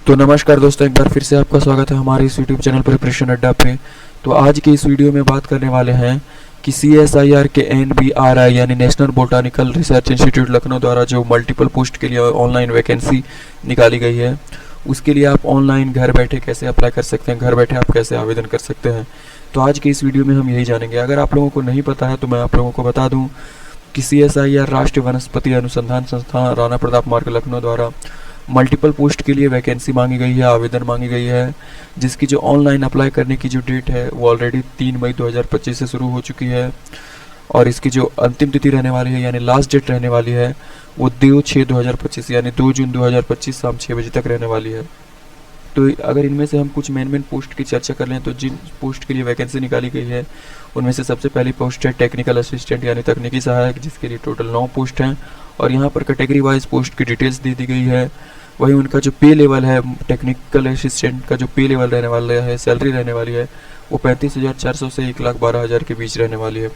तो नमस्कार दोस्तों, एक बार फिर से आपका स्वागत है हमारे इस यूट्यूब चैनल प्रिपरेशन अड्डा पे। तो आज के इस वीडियो में बात करने वाले हैं कि CSIR के NBRI यानी national botanical research institute Lucknow द्वारा जो मल्टीपल पोस्ट के लिए ऑनलाइन वैकेंसी निकाली गई है, उसके लिए आप ऑनलाइन घर बैठे कैसे अप्लाई कर सकते हैं, घर बैठे आप कैसे आवेदन कर सकते हैं। तो आज के इस वीडियो में हम यही जानेंगे। अगर आप लोगों को नहीं पता है तो मैं आप लोगों को बता दूँ कि CSIR राष्ट्रीय वनस्पति अनुसंधान संस्थान राणा प्रताप मार्ग लखनऊ द्वारा मल्टीपल पोस्ट के लिए वैकेंसी मांगी गई है, आवेदन मांगी गई है, जिसकी जो ऑनलाइन अप्लाई करने की जो डेट है वो ऑलरेडी 3 मई 2025 से शुरू हो चुकी है और इसकी जो अंतिम तिथि रहने वाली है यानी लास्ट डेट रहने वाली है वो 2/6/2025 यानी 2 जून 2025 शाम 6 बजे तक रहने वाली है। तो अगर इनमें से हम कुछ मेन पोस्ट की चर्चा कर लें तो जिन पोस्ट के लिए वैकेंसी निकाली गई है उनमें से सबसे पहली पोस्ट है टेक्निकल असिस्टेंट यानी तकनीकी सहायक, जिसके लिए टोटल 9 पोस्ट हैं और यहाँ पर कैटेगरी वाइज पोस्ट की डिटेल्स दे दी गई है। वहीं उनका जो पे लेवल है, टेक्निकल असिस्टेंट का जो पे लेवल रहने वाला है, सैलरी रहने वाली है वो 35,400 से 1,12,000 के बीच रहने वाली है।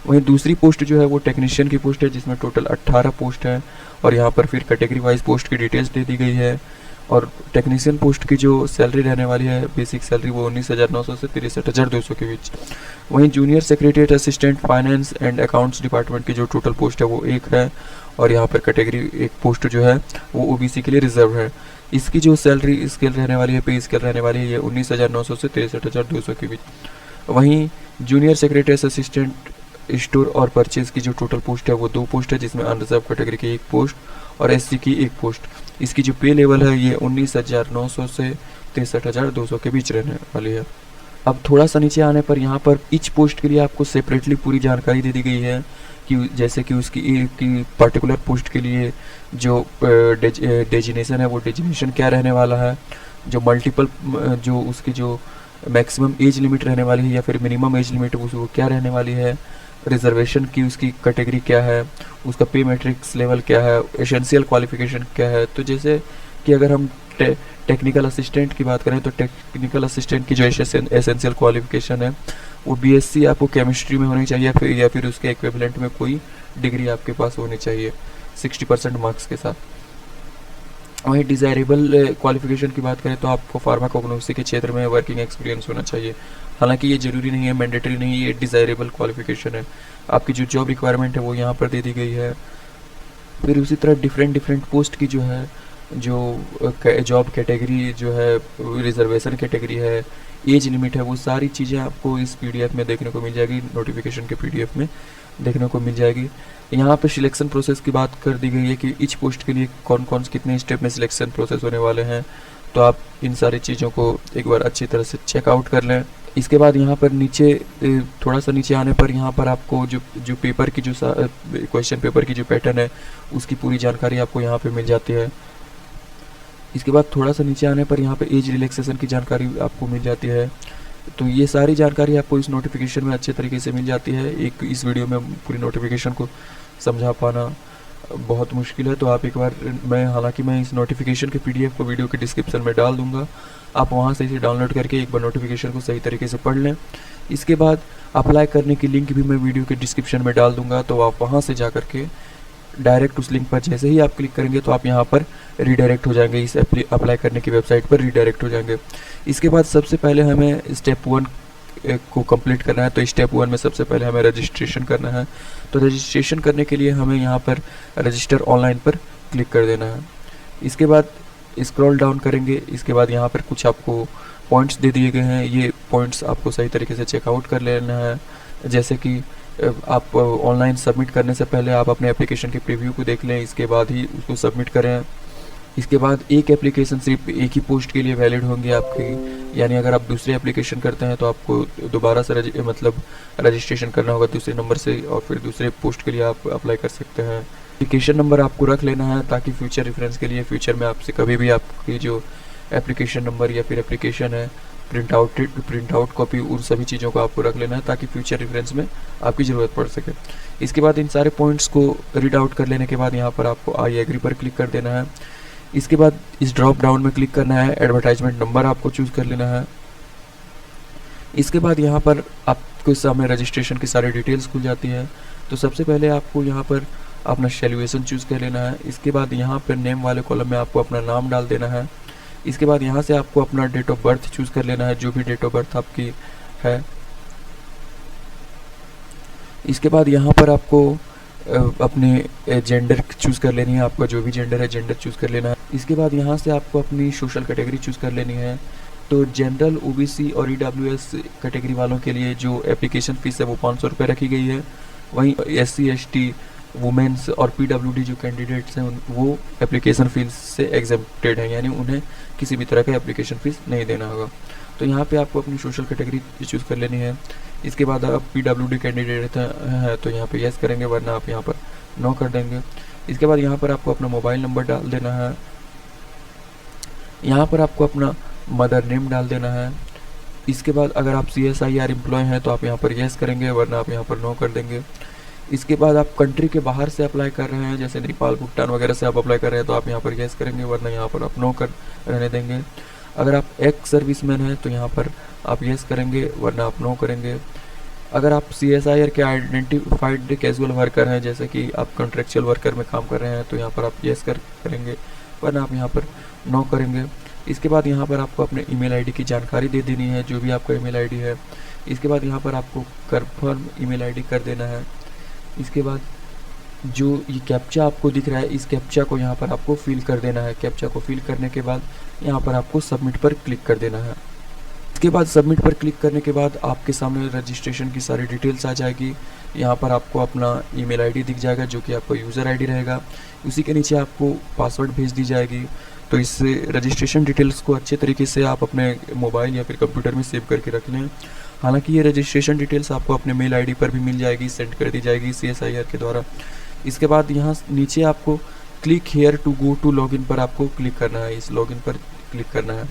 वहीं दूसरी पोस्ट जो है वो टेक्नीशियन की पोस्ट है जिसमें टोटल 18 पोस्ट है और यहाँ पर फिर कैटेगरी वाइज पोस्ट की डिटेल्स दे दी गई है। और टेक्नीशियन पोस्ट की जो सैलरी रहने वाली है, बेसिक सैलरी, वो 19,900 से 63,200 के बीच। वहीं junior secretariat assistant finance and accounts department की जो टोटल पोस्ट है वो 1 है और यहाँ पर कैटेगरी एक पोस्ट जो है वो OBC के लिए रिजर्व है। इसकी जो सैलरी स्केल रहने वाली है, पे स्केल रहने वाली है, ये 19,900 से 63,200 के बीच। वहीं जूनियर सेक्रेटरी असिस्टेंट स्टोर और परचेज की जो टोटल पोस्ट है वो 2 पोस्ट है, जिसमें अनरिजर्व कैटेगरी की 1 पोस्ट और SC की 1 पोस्ट। इसकी जो पे लेवल है ये 19,900 से 63,200 के बीच रहने वाली है। अब थोड़ा सा नीचे आने पर यहाँ पर ईच पोस्ट के लिए आपको सेपरेटली पूरी जानकारी दे दी गई है कि जैसे कि उसकी की पर्टिकुलर पोस्ट के लिए जो डेजिनेशन है वो डेजिनेशन क्या रहने वाला है, जो मल्टीपल जो उसकी जो मैक्सिमम एज लिमिट रहने वाली है या फिर मिनिमम एज लिमिट वो क्या रहने वाली है, रिजर्वेशन की उसकी कैटेगरी क्या है, उसका पे मैट्रिक्स लेवल क्या है, एसेंशियल क्वालिफिकेशन क्या है। तो जैसे कि अगर हम टेक्निकल असिस्टेंट की बात करें तो टेक्निकल असिस्टेंट की जो एसेंशियल क्वालिफिकेशन है वो BSc आपको केमिस्ट्री में होनी चाहिए या फिर उसके इक्विवेलेंट में कोई डिग्री आपके पास होनी चाहिए 60% मार्क्स के साथ। वहीं डिज़ायरेबल क्वालिफिकेशन की बात करें तो आपको फार्माकोग्नोसी के क्षेत्र में वर्किंग एक्सपीरियंस होना चाहिए। हालांकि ये जरूरी नहीं है, मैंडेटरी नहीं है, ये डिज़ायरेबल क्वालिफिकेशन है। आपकी जो जॉब रिक्वायरमेंट है वो यहाँ पर दे दी गई है। फिर उसी तरह डिफरेंट पोस्ट की जो है जो जॉब कैटेगरी जो है, रिजर्वेशन कैटेगरी है, एज लिमिट है, वो सारी चीज़ें आपको इस PDF में देखने को मिल जाएगी, नोटिफिकेशन के PDF में देखने को मिल जाएगी। यहाँ पे सिलेक्शन प्रोसेस की बात कर दी गई है कि ईच पोस्ट के लिए कौन कौन कितने स्टेप में सिलेक्शन प्रोसेस होने वाले हैं। तो आप इन सारी चीज़ों को एक बार अच्छी तरह से चेकआउट कर लें। इसके बाद यहाँ पर नीचे थोड़ा सा नीचे आने पर यहाँ पर आपको जो पेपर की जो क्वेश्चन पेपर की जो पैटर्न है उसकी पूरी जानकारी आपको यहाँ पे मिल जाती है। इसके बाद थोड़ा सा नीचे आने पर यहाँ पे एज रिलैक्सेशन की जानकारी आपको मिल जाती है। तो ये सारी जानकारी आपको इस नोटिफिकेशन में अच्छे तरीके से मिल जाती है। एक इस वीडियो में पूरी नोटिफिकेशन को समझा पाना बहुत मुश्किल है, तो आप एक बार हालांकि मैं इस नोटिफिकेशन के PDF को वीडियो के डिस्क्रिप्शन में डाल दूंगा, आप वहां से इसे डाउनलोड करके एक बार नोटिफिकेशन को सही तरीके से पढ़ लें। इसके बाद अप्लाई करने की लिंक भी मैं वीडियो के डिस्क्रिप्शन में डाल दूंगा, तो आप वहाँ से जा करके डायरेक्ट उस लिंक पर जैसे ही आप क्लिक करेंगे तो आप यहाँ पर रीडायरेक्ट हो जाएंगे, इस अप्लाई करने की वेबसाइट पर रीडायरेक्ट हो जाएंगे। इसके बाद सबसे पहले हमें स्टेप 1 को कंप्लीट करना है। तो स्टेप 1 में सबसे पहले हमें रजिस्ट्रेशन करना है। तो रजिस्ट्रेशन करने के लिए हमें यहाँ पर रजिस्टर ऑनलाइन पर क्लिक कर देना है। इसके बाद स्क्रॉल डाउन करेंगे। इसके बाद यहाँ पर कुछ आपको पॉइंट्स दे दिए गए हैं, ये पॉइंट्स आपको सही तरीके से चेकआउट कर लेना है। जैसे कि आप ऑनलाइन सबमिट करने से पहले आप अपने एप्लीकेशन के प्रीव्यू को देख लें, इसके बाद ही उसको सबमिट करें। इसके बाद एक एप्लीकेशन सिर्फ एक ही पोस्ट के लिए वैलिड होंगी आपकी, यानी अगर आप दूसरे एप्लीकेशन करते हैं तो आपको दोबारा से रजिस्ट्रेशन करना होगा दूसरे नंबर से और फिर दूसरे पोस्ट के लिए आप अप्लाई कर सकते हैं। एप्लीकेशन नंबर आपको रख लेना है ताकि फ्यूचर रेफरेंस के लिए फ्यूचर में आपसे कभी भी आपकी जो एप्लीकेशन नंबर या फिर एप्लीकेशन है प्रिंट आउट कॉपी, उन सभी चीज़ों को आपको रख लेना है ताकि फ्यूचर रेफरेंस में आपकी ज़रूरत पड़ सके। इसके बाद इन सारे पॉइंट्स को रीड आउट कर लेने के बाद यहाँ पर आपको आई एग्री पर क्लिक कर देना है। इसके बाद इस ड्रॉप डाउन में क्लिक करना है, एडवर्टाइजमेंट नंबर आपको चूज़ कर लेना है। इसके बाद यहाँ पर आपको सामने रजिस्ट्रेशन की सारी डिटेल्स खुल जाती है। तो सबसे पहले आपको यहाँ पर अपना सैल्यूएशन चूज़ कर लेना है। इसके बाद यहाँ पर नेम वाले कॉलम में आपको अपना नाम डाल देना है। इसके बाद यहाँ से आपको अपना डेट ऑफ बर्थ चूज़ कर लेना है, जो भी डेट ऑफ बर्थ आपकी है। इसके बाद यहाँ पर आपको अपने जेंडर चूज़ कर लेनी है, आपका जो भी जेंडर है जेंडर चूज़ कर लेना है। इसके बाद यहाँ से आपको अपनी सोशल कैटेगरी चूज़ कर लेनी है। तो जनरल, ओबीसी और ईडब्ल्यूएस कैटेगरी वालों के लिए जो एप्लीकेशन फ़ीस है वो 500 रुपये रखी गई है। वहीं एससी, एसटी, वुमेंस और पीडब्ल्यूडी जो कैंडिडेट्स हैं वो एप्लीकेशन फ़ीस से एग्जेम्प्टेड हैं, यानी उन्हें किसी भी तरह का एप्लीकेशन फ़ीस नहीं देना होगा। तो यहाँ पे आपको अपनी सोशल कैटेगरी चूज़ कर लेनी है। इसके बाद आप पीडब्ल्यूडी कैंडिडेट हैं तो यहाँ पे यस करेंगे, वरना आप यहाँ पर नो कर देंगे। इसके बाद यहाँ पर आपको अपना मोबाइल नंबर डाल देना है। यहाँ पर आपको अपना मदर नेम डाल देना है। इसके बाद अगर आप CSIR एम्प्लॉय हैं तो आप यहाँ पर यस करेंगे, वरना आप यहाँ पर नो कर देंगे। इसके बाद आप कंट्री के बाहर से अप्लाई कर रहे हैं, जैसे नेपाल, भूटान वगैरह से आप अप्लाई कर रहे हैं तो आप यहाँ पर यस करेंगे, वरना यहाँ पर आप नो कर रहने देंगे। अगर आप एक्स सर्विसमैन हैं तो यहाँ पर आप यस करेंगे, वरना आप नो करेंगे। अगर आप CSIR के आइडेंटिफाइड कैजुअल वर्कर हैं, जैसे कि आप कॉन्ट्रेक्चुअल वर्कर में काम कर रहे हैं तो यहाँ पर आप यस करेंगे, वरना आप यहाँ पर नो करेंगे। इसके बाद यहाँ पर आपको अपने ईमेल आईडी की जानकारी दे देनी है, जो भी आपका ईमेल आईडी है। इसके बाद यहाँ पर आपको कन्फर्म ईमेल आईडी कर देना है। इसके बाद जो ये कैप्चा आपको दिख रहा है, इस कैप्चा को यहाँ पर आपको फिल कर देना है। कैप्चा को फिल करने के बाद यहाँ पर आपको सबमिट पर क्लिक कर देना है। इसके बाद सबमिट पर क्लिक करने के बाद आपके सामने रजिस्ट्रेशन की सारी डिटेल्स आ जाएगी। यहाँ पर आपको अपना ईमेल आईडी दिख जाएगा, जो कि आपका यूज़र आईडी रहेगा। उसी के नीचे आपको पासवर्ड भेज दी जाएगी। तो इस रजिस्ट्रेशन डिटेल्स को अच्छे तरीके से आप अपने मोबाइल या फिर कंप्यूटर में सेव करके रख लें। हालांकि ये रजिस्ट्रेशन डिटेल्स आपको अपने मेल आईडी पर भी मिल जाएगी, सेंड कर दी जाएगी CSIR के द्वारा। इसके बाद यहाँ नीचे आपको click here to go to login पर आपको क्लिक करना है, इस लॉगिन पर क्लिक करना है।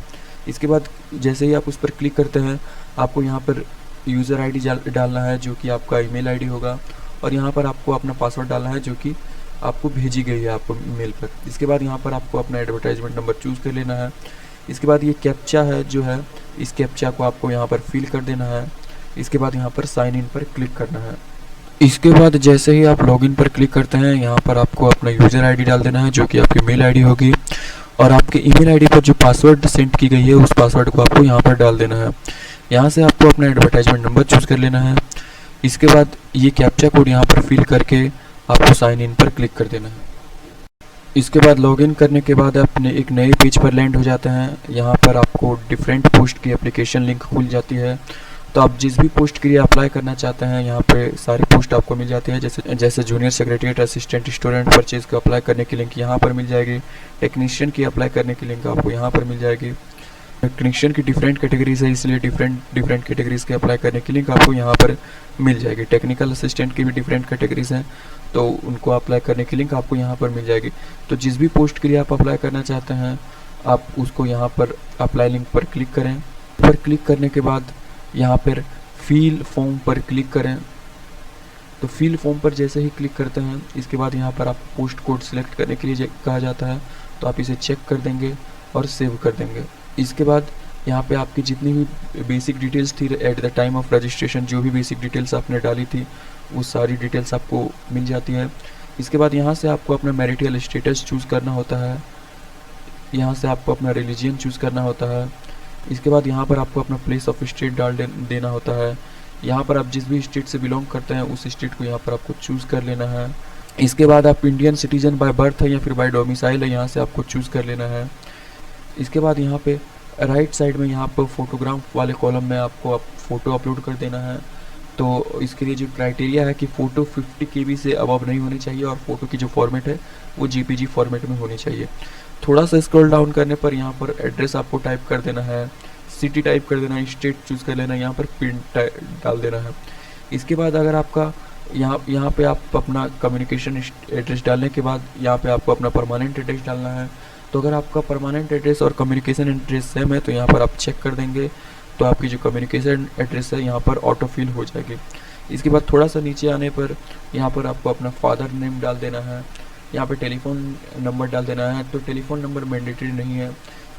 इसके बाद जैसे ही आप उस पर क्लिक करते हैं आपको यहाँ पर यूज़र आईडी डालना है, जो कि आपका ईमेल आईडी होगा, और यहाँ पर आपको अपना पासवर्ड डालना है, जो कि आपको भेजी गई है आपको मेल पर। इसके बाद यहाँ पर आपको अपना एडवर्टाइजमेंट नंबर चूज़ कर लेना है। इसके बाद ये कैप्चा है जो है, इस कैप्चा को आपको यहाँ पर फिल कर देना है। इसके बाद यहाँ पर साइन इन पर क्लिक करना है। इसके बाद जैसे ही आप लॉगिन पर क्लिक करते हैं यहाँ पर आपको अपना यूज़र आईडी डाल देना है, जो कि आपकी मेल आईडी होगी, और आपके ईमेल आईडी पर जो पासवर्ड सेंड की गई है उस पासवर्ड को आपको यहाँ पर डाल देना है। यहाँ से आपको अपना एडवर्टाइजमेंट नंबर चूज़ कर लेना है। इसके बाद ये कैप्चा कोड यहाँ पर फिल करके आपको साइन इन पर क्लिक कर देना है। इसके बाद लॉगिन करने के बाद अपने एक नए पेज पर लैंड हो जाते हैं। यहाँ पर आपको डिफरेंट पोस्ट की एप्लीकेशन लिंक खुल जाती है। तो आप जिस भी पोस्ट के लिए अप्लाई करना चाहते हैं यहाँ पे सारी पोस्ट आपको मिल जाती है। जैसे junior secretariat assistant student purchase को अप्लाई करने की लिंक यहाँ पर मिल जाएगी। टेक्नीशियन की अप्लाई करने की लिंक आपको यहाँ पर मिल जाएगी। टेक्नीशियन की डिफरेंट कैटेगरीज है, इसलिए डिफरेंट कैटेगरीज के अप्लाई करने की लिंक आपको यहाँ पर मिल जाएगी। टेक्निकल असिस्टेंट की भी डिफरेंट कैटेगरीज हैं, तो उनको अप्लाई करने की लिंक आपको यहाँ पर मिल जाएगी। तो जिस भी पोस्ट के लिए आप अप्लाई करना चाहते हैं आप उसको यहाँ पर अप्लाई लिंक पर क्लिक करें। पर क्लिक करने के बाद यहाँ पर फिल फॉर्म पर क्लिक करें। तो फिल फॉर्म पर जैसे ही क्लिक करते हैं इसके बाद यहाँ पर आप पोस्ट कोड सिलेक्ट करने के लिए कहा जाता है, तो आप इसे चेक कर देंगे और सेव कर देंगे। इसके बाद यहाँ पे आपकी जितनी भी बेसिक डिटेल्स थी at the time of registration, जो भी बेसिक डिटेल्स आपने डाली थी वो सारी डिटेल्स आपको मिल जाती है। इसके बाद यहाँ से आपको अपना मैरिटल स्टेटस चूज़ करना होता है। यहाँ से आपको अपना रिलीजन चूज़ करना होता है। इसके बाद यहाँ पर आपको अपना प्लेस ऑफ स्टेट डाल देना होता है। यहाँ पर आप जिस भी स्टेट से बिलोंग करते हैं उस स्टेट को यहाँ पर आपको चूज़ कर लेना है। इसके बाद आप इंडियन सिटीजन बाय बर्थ है या फिर बाय डोमिसाइल है, यहाँ से आपको चूज़ कर लेना है। इसके बाद यहाँ पे राइट साइड में यहाँ पर फोटोग्राफ वाले कॉलम में आपको फ़ोटो अपलोड कर देना है। तो इसके लिए जो क्राइटेरिया है कि फ़ोटो 50 KB से अबव नहीं होनी चाहिए और फ़ोटो की जो फॉर्मेट है वो JPG फॉर्मेट में होनी चाहिए। थोड़ा सा स्क्रॉल डाउन करने पर यहाँ पर एड्रेस आपको टाइप कर देना है, सिटी टाइप कर देना है, स्टेट चूज़ कर लेना है, यहाँ पर पिन डाल देना है। इसके बाद अगर आपका यहाँ पे आप अपना कम्युनिकेशन एड्रेस डालने के बाद यहाँ पे आपको अपना परमानेंट एड्रेस डालना है। तो अगर आपका परमानेंट एड्रेस और कम्युनिकेशन एड्रेस सेम है तो यहाँ पर आप चेक कर देंगे, तो आपकी जो कम्युनिकेशन एड्रेस है यहाँ पर ऑटो फिल हो जाएगी। इसके बाद थोड़ा सा नीचे आने पर यहाँ पर आपको अपना फादर नेम डाल देना है, यहाँ पर टेलीफोन नंबर डाल देना है। तो टेलीफोन नंबर मैंडेटरी नहीं है।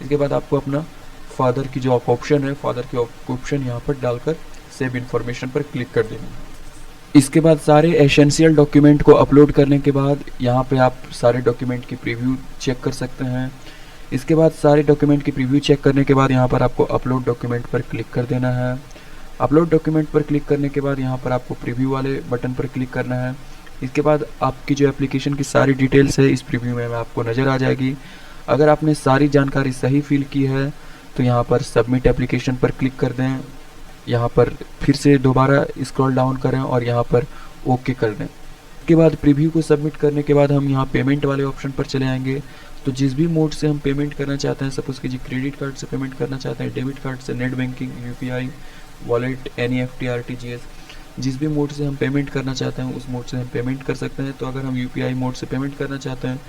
इसके बाद आपको अपना फादर की जो ऑप्शन है, फादर की ऑप्शन यहाँ पर डालकर सेव इन्फॉर्मेशन पर क्लिक कर देना है। इसके बाद सारे एसेंशियल डॉक्यूमेंट को अपलोड करने के बाद यहाँ पे आप सारे डॉक्यूमेंट की प्रीव्यू चेक कर सकते हैं। इसके बाद सारे डॉक्यूमेंट की प्रीव्यू चेक करने के बाद यहाँ पर आपको अपलोड डॉक्यूमेंट पर क्लिक कर देना है। अपलोड डॉक्यूमेंट पर क्लिक करने के बाद यहाँ पर आपको प्रीव्यू वाले बटन पर क्लिक करना है। इसके बाद आपकी जो एप्लीकेशन की सारी डिटेल्स है इस प्रीव्यू में आपको नज़र आ जाएगी। अगर आपने सारी जानकारी सही फिल की है तो यहाँ पर सबमिट एप्लीकेशन पर क्लिक कर दें। यहाँ पर फिर से दोबारा स्क्रॉल डाउन करें और यहाँ पर ओके कर दें। इसके बाद प्रीव्यू को सबमिट करने के बाद हम यहाँ पेमेंट वाले ऑप्शन पर चले आएंगे। तो जिस भी मोड से हम पेमेंट करना चाहते हैं, सपोज़ कीजिए क्रेडिट कार्ड से पेमेंट करना चाहते हैं, डेबिट कार्ड से, net banking, UPI, wallet, NEFT, RTGS, जिस भी मोड से हम पेमेंट करना चाहते हैं उस मोड से हम पेमेंट कर सकते हैं। तो अगर हम यूपीआई मोड से पेमेंट करना चाहते हैं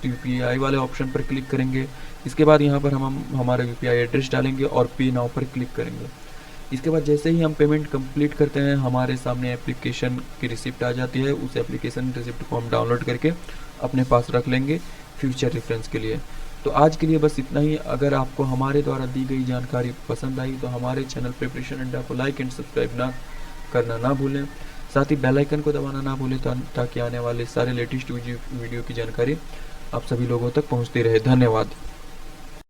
तो यूपीआई वाले ऑप्शन पर क्लिक करेंगे। इसके बाद यहाँ पर हम हमारा यूपीआई एड्रेस डालेंगे और पे नाउ पर क्लिक करेंगे। इसके बाद जैसे ही हम पेमेंट कंप्लीट करते हैं हमारे सामने एप्लीकेशन की रिसिप्ट आ जाती है। उस एप्लीकेशन रिसिप्ट को हम डाउनलोड करके अपने पास रख लेंगे फ्यूचर रेफरेंस के लिए। तो आज के लिए बस इतना ही। अगर आपको हमारे द्वारा दी गई जानकारी पसंद आई तो हमारे चैनल प्रिपरेशन अड्डा को लाइक एंड सब्सक्राइब करना ना भूलें। साथ ही बेल आइकन को दबाना ना भूलें ताकि आने वाले सारे लेटेस्ट वीडियो की जानकारी आप सभी लोगों तक पहुंचती रहे। धन्यवाद।